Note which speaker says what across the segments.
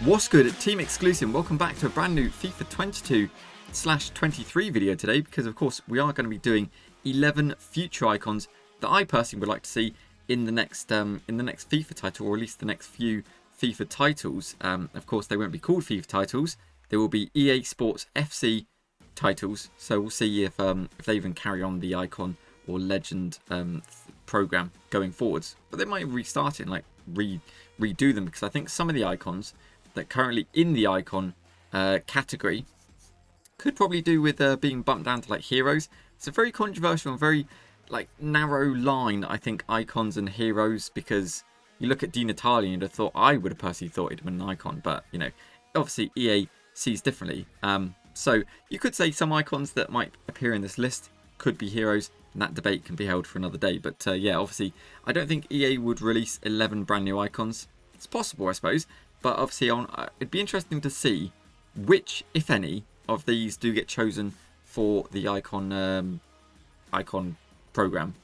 Speaker 1: What's good, team exclusive? Welcome back to a brand new FIFA 22/23 video today, because of course we are going to be doing 11 future icons that I personally would like to see in the next FIFA title, or at least the next few FIFA titles. Of course, they won't be called FIFA titles; they will be EA Sports FC titles. So we'll see if they even carry on the icon or legend program going forwards. But they might restart it and like redo them, because I think some of the icons that currently in the icon category could probably do with being bumped down to like heroes. It's a very controversial and very like narrow line, I think, icons and heroes, because you look at Di Natale and I would have personally thought it'd been an icon, but you know, obviously EA sees differently. So you could say some icons that might appear in this list could be heroes, and that debate can be held for another day. But yeah, obviously I don't think EA would release 11 brand new icons. It's possible, I suppose. But obviously, it'd be interesting to see which, if any, of these do get chosen for the icon program.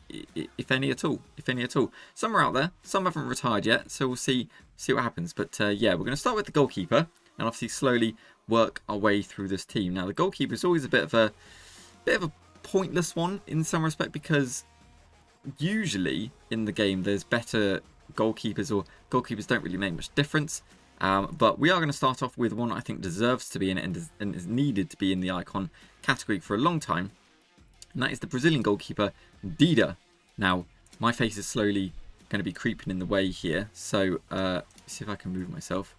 Speaker 1: If any at all. If any at all. Some are out there. Some haven't retired yet. So we'll see what happens. But yeah, we're going to start with the goalkeeper and obviously slowly work our way through this team. Now, the goalkeeper is always a bit of a pointless one in some respect, because usually in the game there's better goalkeepers, or goalkeepers don't really make much difference, but we are going to start off with one I think deserves to be in it and is needed to be in the icon category for a long time, and that is the Brazilian goalkeeper Dida. Now my face is slowly going to be creeping in the way here, so see if I can move myself.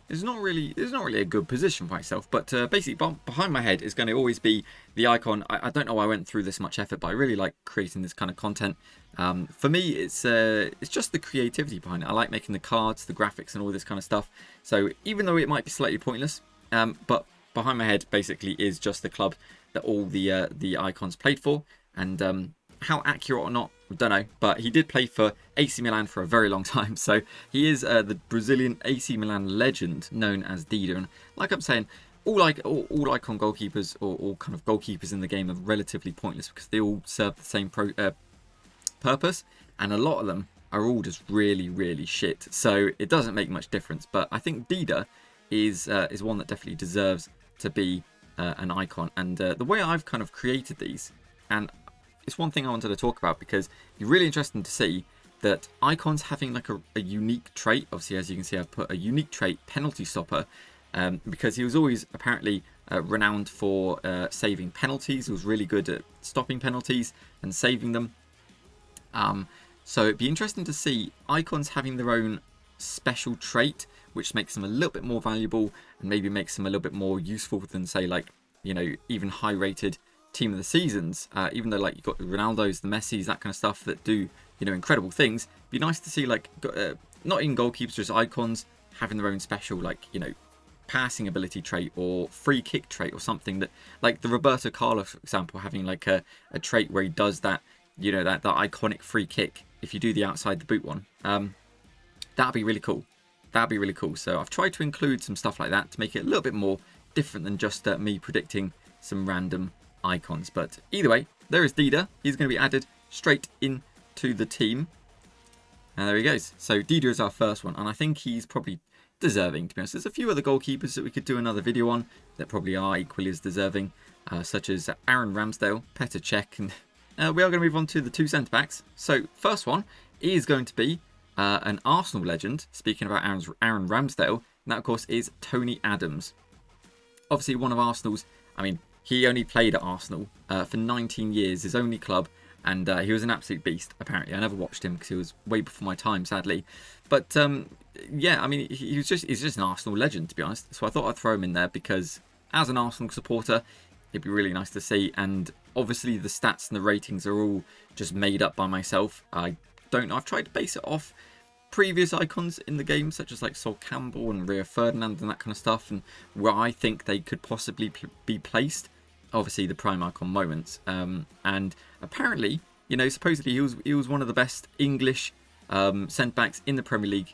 Speaker 1: It's not really a good position for myself, but basically behind my head is going to always be the icon. I don't know why I went through this much effort, but I really like creating this kind of content. For me, it's just the creativity behind it. I like making the cards, the graphics, and all this kind of stuff. So even though it might be slightly pointless, but behind my head basically is just the club that all the icons played for, and how accurate or not, I don't know, but he did play for AC Milan for a very long time, so he is the Brazilian AC Milan legend known as Dida. And like I'm saying, all icon goalkeepers, or all kind of goalkeepers in the game, are relatively pointless because they all serve the same purpose, and a lot of them are all just really shit, so it doesn't make much difference. But I think Dida is one that definitely deserves to be an icon, and the way I've kind of created these, and it's one thing I wanted to talk about because it's really interesting to see that icons having like a unique trait. Obviously, as you can see, I've put a unique trait, penalty stopper, because he was always apparently renowned for saving penalties. He was really good at stopping penalties and saving them. So it'd be interesting to see icons having their own special trait, which makes them a little bit more valuable and maybe makes them a little bit more useful than, say, like, you know, even high-rated team of the seasons, even though like you've got the Ronaldos, the Messis, that kind of stuff that do, you know, incredible things. It'd be nice to see like not even goalkeepers, just icons having their own special, like, you know, passing ability trait or free kick trait, or something that, like the Roberto Carlos, for example, having like a trait where he does that, you know, that iconic free kick if you do the outside the boot one. That'd be really cool. That'd be really cool. So I've tried to include some stuff like that to make it a little bit more different than just me predicting some random icons. But either way, there is Dida. He's going to be added straight into the team, and there he goes. So Dida is our first one, and I think he's probably deserving, to be honest. There's a few other goalkeepers that we could do another video on that probably are equally as deserving, such as Aaron Ramsdale, Petr Cech, and we are going to move on to the two centre-backs. So first one is going to be an Arsenal legend. Speaking about Aaron Ramsdale, and that of course is Tony Adams. Obviously one of Arsenal's, I mean, he only played at Arsenal for 19 years, his only club, and he was an absolute beast, apparently. I never watched him because he was way before my time, sadly. But yeah, I mean, he's just an Arsenal legend, to be honest. So I thought I'd throw him in there because, as an Arsenal supporter, it'd be really nice to see. And obviously the stats and the ratings are all just made up by myself. I don't know. I've tried to base it off previous icons in the game, such as like Sol Campbell and Rio Ferdinand and that kind of stuff, and where I think they could possibly be placed. Obviously the prime icon moments, and apparently, you know, supposedly he was one of the best English centre-backs in the Premier League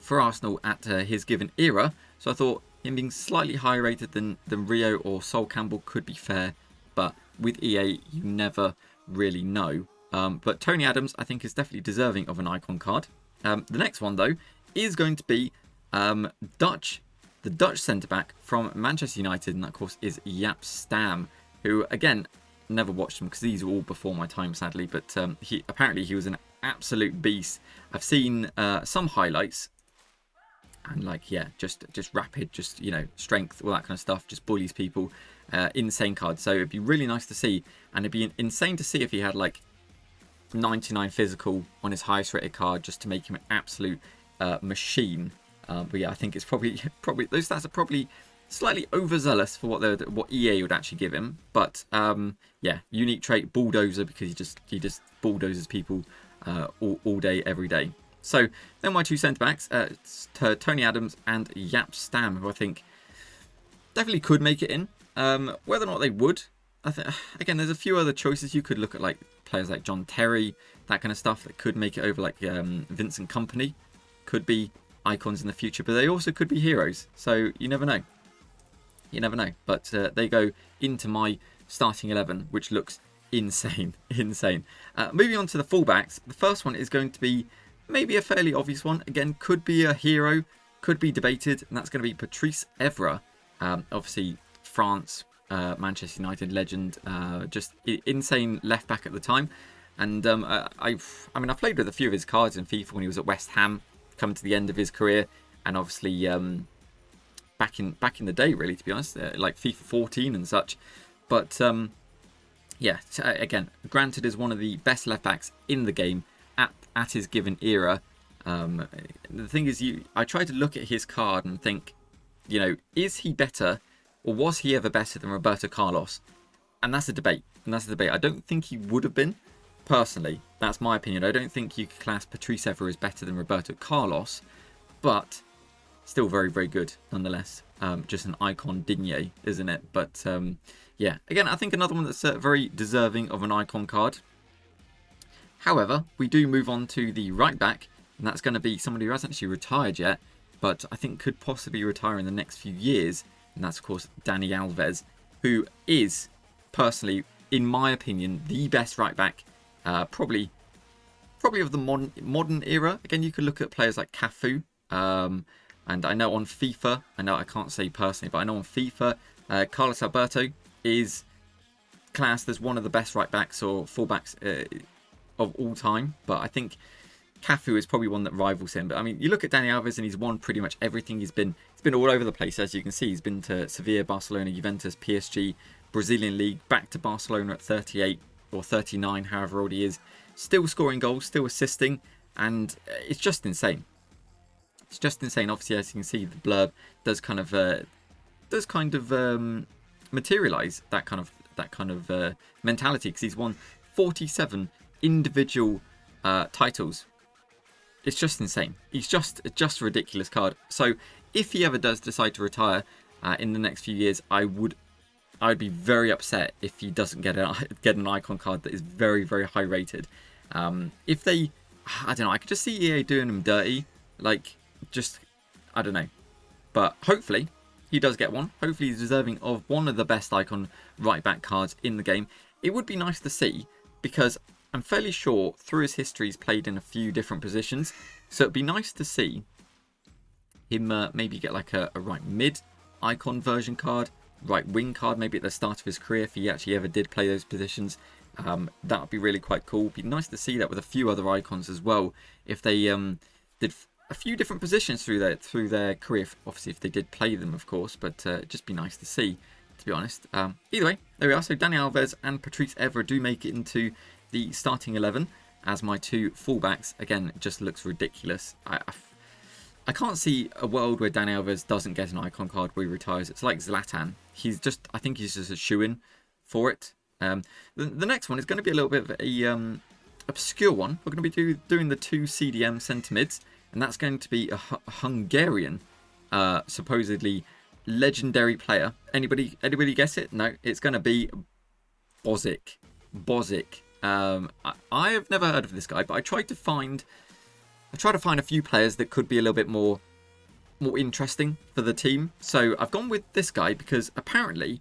Speaker 1: for Arsenal at his given era. So I thought him being slightly higher rated than Rio or Sol Campbell could be fair, but with EA you never really know. But Tony Adams, I think, is definitely deserving of an icon card. The next one, though, is going to be the Dutch centre-back from Manchester United, and that, of course, is Jaap Stam, who, again, never watched him because these are all before my time, sadly, but apparently he was an absolute beast. I've seen some highlights, and like, yeah, just rapid, just, you know, strength, all that kind of stuff, just bullies people. Insane card. So it'd be really nice to see, and it'd be insane to see if he had like 99 physical on his highest rated card, just to make him an absolute machine. But yeah, I think it's probably those stats are probably slightly overzealous for what EA would actually give him. But yeah, unique trait, bulldozer, because he just bulldozes people all day, every day. So then my two centre-backs, Tony Adams and Jaap Stam, who I think definitely could make it in. Whether or not they would, I think, again, there's a few other choices. You could look at like players like John Terry, that kind of stuff, that could make it over, like Vincent Kompany, could be icons in the future, but they also could be heroes. So you never know. You never know. But they go into my starting 11, which looks insane. Insane. Moving on to the fullbacks, the first one is going to be maybe a fairly obvious one. Again, could be a hero, could be debated, and that's going to be Patrice Evra. Obviously, France, Manchester United legend, just insane left back at the time. And I mean, I've played with a few of his cards in FIFA when he was at West Ham, coming to the end of his career, and obviously back in the day, really, to be honest, like FIFA 14 and such. But yeah, again, granted, is one of the best left backs in the game at his given era. The thing is, I try to look at his card and think, you know, is he better, or was he ever better than Roberto Carlos? And that's a debate. I don't think he would have been, personally. That's my opinion. I don't think you could class Patrice Evra as better than Roberto Carlos, but still very, very good nonetheless. Just an icon digne, isn't it? But yeah, again, I think another one that's very deserving of an icon card. However, we do move on to the right back, and that's going to be somebody who hasn't actually retired yet, but I think could possibly retire in the next few years, and that's, of course, Dani Alves, who is, personally, in my opinion, the best right back, probably of the modern era. Again, you could look at players like Cafu, and I know on FIFA, I can't say personally, but I know on FIFA, Carlos Alberto is classed as one of the best right backs or fullbacks of all time, but I think Cafu is probably one that rivals him. But I mean, you look at Dani Alves and he's won pretty much everything. He's been all over the place, as you can see. He's been to Sevilla, Barcelona, Juventus, PSG, Brazilian League, back to Barcelona at 38 or 39, however old he is. Still scoring goals, still assisting, and it's just insane. It's just insane. Obviously, as you can see, the blurb does kind of materialize that kind of mentality, because he's won 47 individual titles. It's just insane. He's just a ridiculous card. So if he ever does decide to retire in the next few years, I'd be very upset if he doesn't get an icon card that is very, very high rated. If they, I don't know, I could just see EA doing him dirty, like, just, I don't know. But hopefully he does get one. Hopefully he's deserving of one of the best icon right back cards in the game. It would be nice to see, because I'm fairly sure through his history he's played in a few different positions. So it'd be nice to see him maybe get like a right mid icon version card, right wing card, maybe at the start of his career, if he actually ever did play those positions. That would be really quite cool. It'd be nice to see that with a few other icons as well, if they did a few different positions through their career. Obviously, if they did play them, of course, but it'd just be nice to see, to be honest. Either way, there we are. So Dani Alves and Patrice Evra do make it into the starting 11 as my two fullbacks. Again, it just looks ridiculous. I can't see a world where Dani Alves doesn't get an icon card where he retires. It's like Zlatan. I think he's just a shoo-in for it. The next one is going to be a little bit of a obscure one. We're going to be doing the two CDM centre mids, and that's going to be a Hungarian, supposedly legendary player. Anybody guess it? No, it's going to be Bozic. I have never heard of this guy, but I tried to find a few players that could be a little bit more interesting for the team. So I've gone with this guy because apparently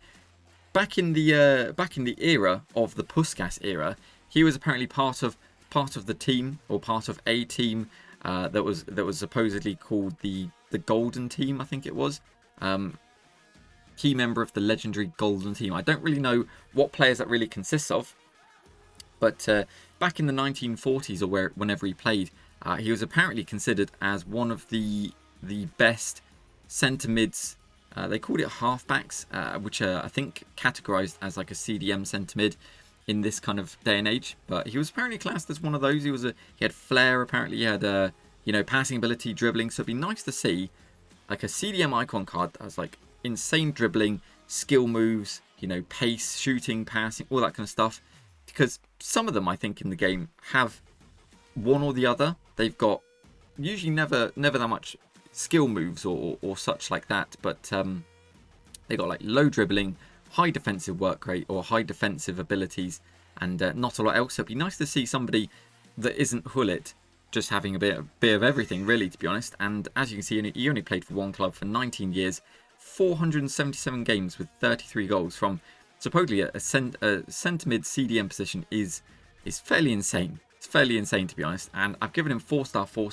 Speaker 1: back in the era of the Puskas era, he was apparently part of the team, or part of a team that was supposedly called the Golden Team, I think it was. Key member of the legendary Golden Team. I don't really know what players that really consists of, but back in the 1940s, or whenever he played, he was apparently considered as one of the best centre mids. They called it halfbacks, which are, I think, categorised as like a CDM centre mid in this kind of day and age. But he was apparently classed as one of those. He had flair. Apparently, he had passing ability, dribbling. So it'd be nice to see like a CDM icon card that has like insane dribbling, skill moves, pace, shooting, passing, all that kind of stuff. Because some of them, I think, in the game have one or the other. They've got usually never that much skill moves or such like that, but they got like low dribbling, high defensive work rate, or high defensive abilities, and not a lot else. So it'd be nice to see somebody that isn't Hullet just having a bit of everything, really, to be honest. And as you can see, he only played for one club for 19 years, 477 games with 33 goals from supposedly a centre mid CDM position is fairly insane. It's fairly insane, to be honest. And I've given him 4-star for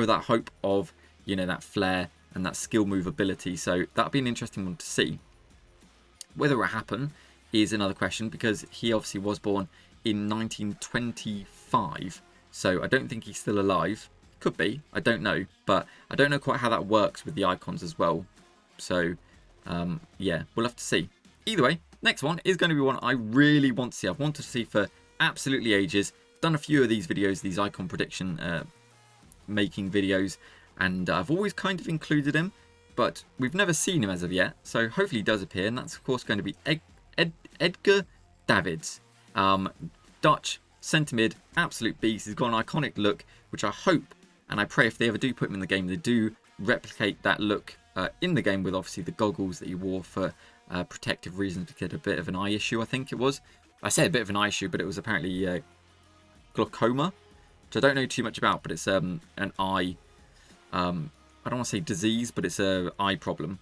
Speaker 1: that hope of, that flair and that skill move ability. So that'll be an interesting one to see. Whether it will happen is another question, because he obviously was born in 1925. So I don't think he's still alive. Could be. I don't know. But I don't know quite how that works with the icons as well. So, yeah, we'll have to see. Either way, next one is going to be one I really want to see. I've wanted to see for absolutely ages. I've done a few of these videos, these icon prediction making videos, and I've always kind of included him, but we've never seen him as of yet. So hopefully he does appear, and that's of course going to be Edgar Davids. Dutch centre mid, absolute beast. He's got an iconic look, which I hope and I pray if they ever do put him in the game, they do replicate that look in the game, with obviously the goggles that he wore for protective reasons, to get a bit of an eye issue, I think it was. I say a bit of an eye issue, but it was apparently glaucoma, which I don't know too much about, but it's an eye, I don't want to say disease, but it's an eye problem.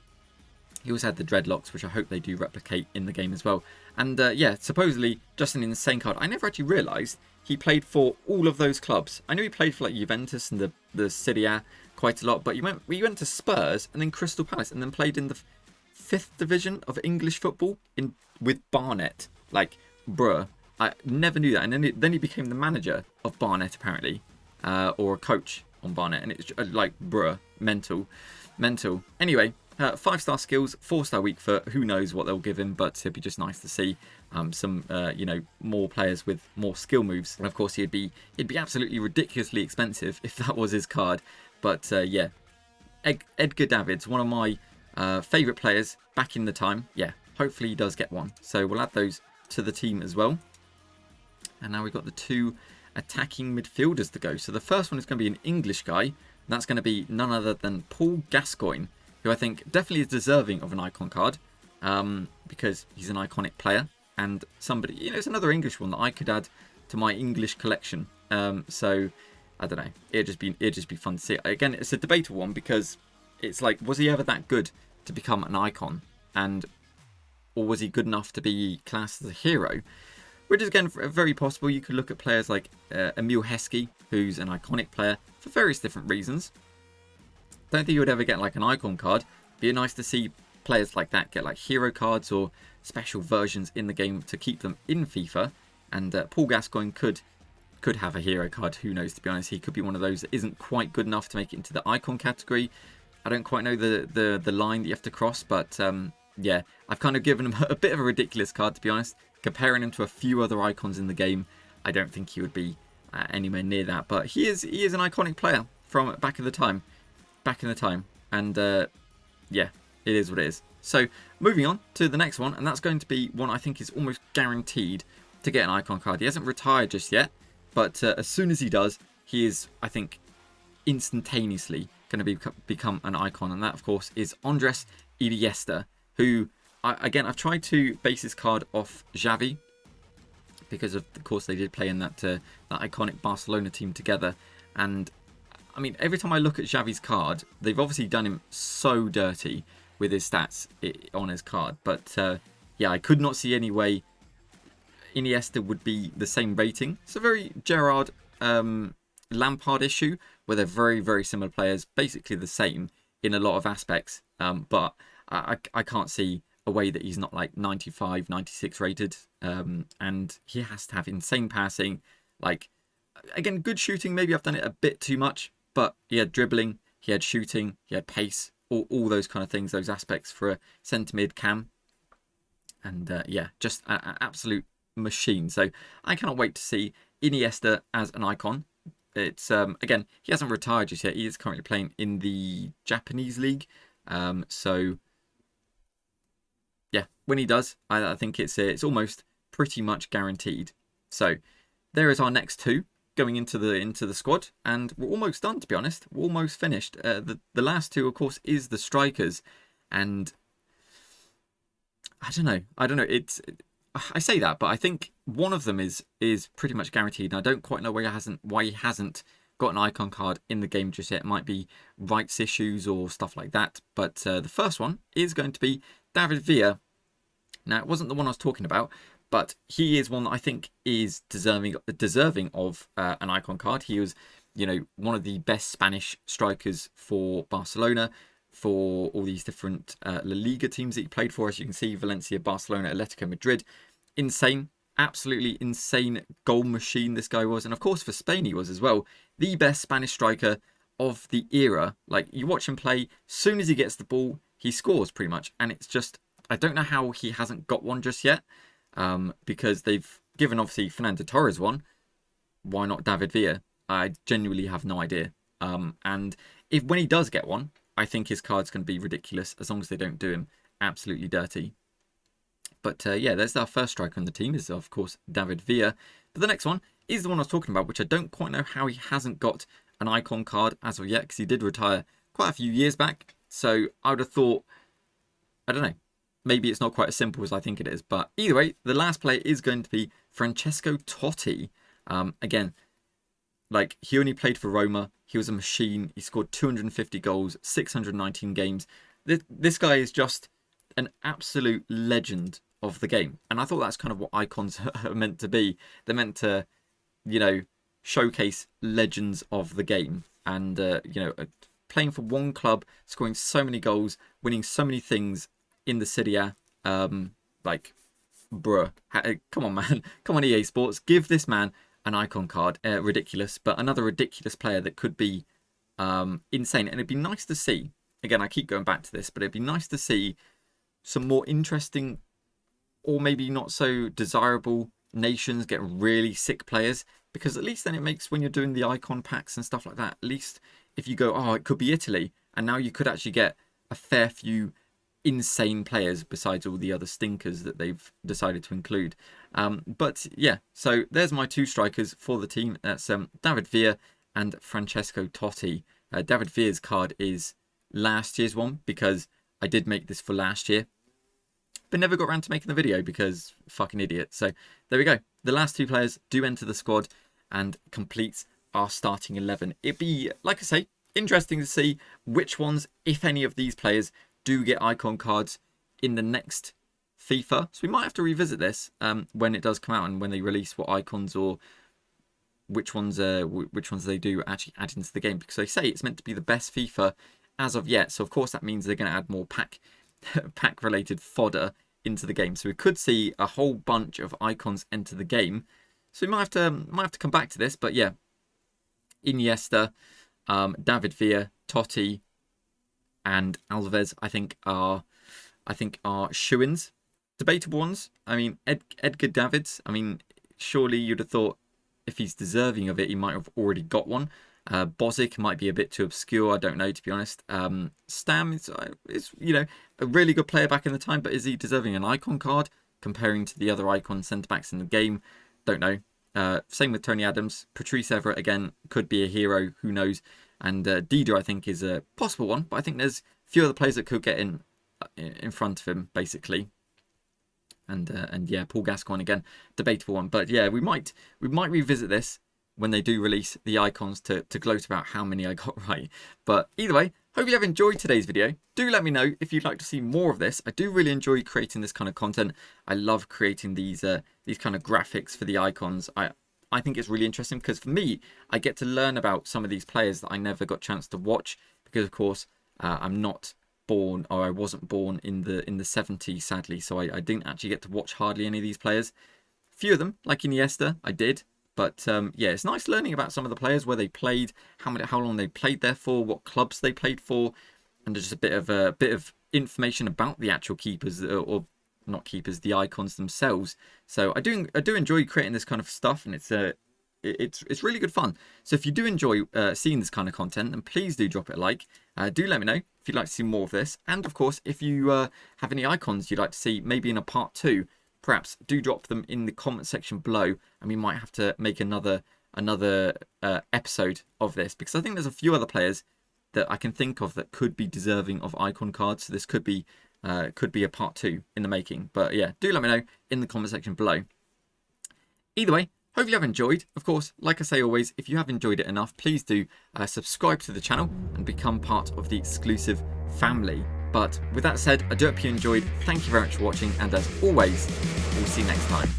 Speaker 1: He also had the dreadlocks, which I hope they do replicate in the game as well. And yeah, supposedly just an insane card. I never actually realised he played for all of those clubs. I knew he played for like Juventus and the Serie A quite a lot, but he went to Spurs and then Crystal Palace, and then played in the 5th division of English football with Barnet. Like, bruh, I never knew that. And then he became the manager of Barnet, apparently, or a coach on Barnet, and it's like, bruh, mental. Anyway, 5-star skills, 4-star weak foot. Who knows what they'll give him, but it'd be just nice to see some more players with more skill moves. And of course, he'd be absolutely ridiculously expensive if that was his card. But yeah, Edgar Davids, one of my favourite players back in the time. Yeah, hopefully he does get one. So we'll add those to the team as well. And now we've got the 2 attacking midfielders to go. So the first one is going to be an English guy. And that's going to be none other than Paul Gascoigne, who I think definitely is deserving of an icon card, because he's an iconic player, and somebody, it's another English one that I could add to my English collection. So I don't know, it'd just be fun to see. Again, it's a debatable one, because it's like, was he ever that good to become an icon, or was he good enough to be classed as a hero? Which is, again, very possible. You could look at players like Emil Heskey, who's an iconic player for various different reasons. Don't think you would ever get like an icon card. Be nice to see players like that get like hero cards or special versions in the game to keep them in FIFA. And Paul Gascoigne could have a hero card. Who knows? To be honest, he could be one of those that isn't quite good enough to make it into the icon category. I don't quite know the line that you have to cross, but yeah, I've kind of given him a bit of a ridiculous card, to be honest. Comparing him to a few other icons in the game, I don't think he would be anywhere near that. But he is an iconic player from back in the time. And yeah, it is what it is. So moving on to the next one, and that's going to be one I think is almost guaranteed to get an icon card. He hasn't retired just yet, but as soon as he does, he is, I think, instantaneously going to become an icon, and that of course is Andres Iniesta, who I've tried to base his card off Xavi, because of course they did play in that iconic Barcelona team together. And I mean, every time I look at Xavi's card, they've obviously done him so dirty with his stats on his card. But yeah, I could not see any way Iniesta would be the same rating. It's a very Gerrard Lampard issue where they're very, very similar players, basically the same in a lot of aspects. But I can't see a way that he's not like 95, 96 rated. And he has to have insane passing. Like, again, good shooting. Maybe I've done it a bit too much, but he had dribbling, he had shooting, he had pace, all those kind of things, those aspects for a centre mid cam. And yeah, just an absolute machine. So I cannot wait to see Iniesta as an icon. It's again, he hasn't retired just yet. He is currently playing in the Japanese league. So yeah, when he does, I think it's almost pretty much guaranteed. So there is our next two going into the squad, and we're almost done, to be honest. We're almost finished. The last two, of course, is the strikers, and I don't know. I say that, but I think one of them is pretty much guaranteed, and I don't quite know why he hasn't got an icon card in the game just yet. It might be rights issues or stuff like that. But the first one is going to be David Villa. Now, it wasn't the one I was talking about, but he is one that I think is deserving of an icon card. He was, one of the best Spanish strikers for Barcelona, for all these different La Liga teams that he played for. As you can see, Valencia, Barcelona, Atletico Madrid. Insane, absolutely insane goal machine this guy was. And of course, for Spain, he was as well. The best Spanish striker of the era. Like, you watch him play, soon as he gets the ball, he scores pretty much. And it's just, I don't know how he hasn't got one just yet. Because they've given, obviously, Fernando Torres one. Why not David Villa? I genuinely have no idea. And when he does get one, I think his card's going to be ridiculous as long as they don't do him absolutely dirty. But yeah, there's our first striker on the team, is of course David Villa. But the next one is the one I was talking about, which I don't quite know how he hasn't got an icon card as of yet, because he did retire quite a few years back. So I would have thought, I don't know, maybe it's not quite as simple as I think it is. But either way, the last player is going to be Francesco Totti. Again, like, he only played for Roma. He was a machine. He scored 250 goals, 619 games. This guy is just an absolute legend of the game. And I thought that's kind of what icons are meant to be. They're meant to, showcase legends of the game. And, playing for one club, scoring so many goals, winning so many things in the Serie A. Like, bruh. Come on, man. Come on, EA Sports. Give this man an icon card. Ridiculous, but another ridiculous player that could be insane. And it'd be nice to see, again, I keep going back to this, but it'd be nice to see some more interesting, or maybe not so desirable, nations get really sick players, because at least then it makes, when you're doing the icon packs and stuff like that, at least if you go, oh, it could be Italy, and now you could actually get a fair few insane players besides all the other stinkers that they've decided to include. But yeah, so there's my two strikers for the team. That's David Villa and Francesco Totti. David Villa's card is last year's one, because I did make this for last year, but never got around to making the video because fucking idiot. So there we go. The last two players do enter the squad and complete our starting 11. It'd be, like I say, interesting to see which ones, if any of these players, do get icon cards in the next FIFA. So we might have to revisit this when it does come out, and when they release what icons or which ones they do actually add into the game, because they say it's meant to be the best FIFA as of yet. So of course that means they're going to add more pack related fodder into the game. So we could see a whole bunch of icons enter the game. So we might have to come back to this. But yeah, Iniesta, David Villa, Totti, and Alves, I think are shoo-ins. Debatable ones. I mean, Edgar Davids. I mean, surely you'd have thought if he's deserving of it, he might have already got one. Bozic might be a bit too obscure. I don't know, to be honest. Stam is a really good player back in the time, but is he deserving an icon card comparing to the other icon centre-backs in the game? Don't know. Same with Tony Adams. Patrice Evra, again, could be a hero. Who knows? And Dida, I think, is a possible one. But I think there's a few other players that could get in front of him, basically. And yeah, Paul Gascoigne, again, debatable one. But yeah, we might revisit this when they do release the icons to gloat about how many I got right. But either way, Hope you have enjoyed today's video. Do let me know if you'd like to see more of this. I do really enjoy creating this kind of content. I love creating these kind of graphics for the icons. I think it's really interesting because for me, I get to learn about some of these players that I never got a chance to watch because, of course, I'm not born, or I wasn't born in the 70s, sadly. So I didn't actually get to watch hardly any of these players. A few of them, like Iniesta, I did. But yeah, it's nice learning about some of the players, where they played, how long they played there for, what clubs they played for, and just a bit of information about the actual keepers, or not keepers, the icons themselves. So I do enjoy creating this kind of stuff, and it's really good fun. So if you do enjoy seeing this kind of content, then please do drop it a like. Do let me know if you'd like to see more of this, and of course, if you have any icons you'd like to see, maybe in a part 2. Perhaps do drop them in the comment section below, and we might have to make another episode of this, because I think there's a few other players that I can think of that could be deserving of icon cards. So this could be a part 2 in the making. But yeah, do let me know in the comment section below. Either way, hope you have enjoyed. Of course, like I say always, if you have enjoyed it enough, please do subscribe to the channel and become part of the exclusive family. But with that said, I do hope you enjoyed. Thank you very much for watching, and as always, we'll see you next time.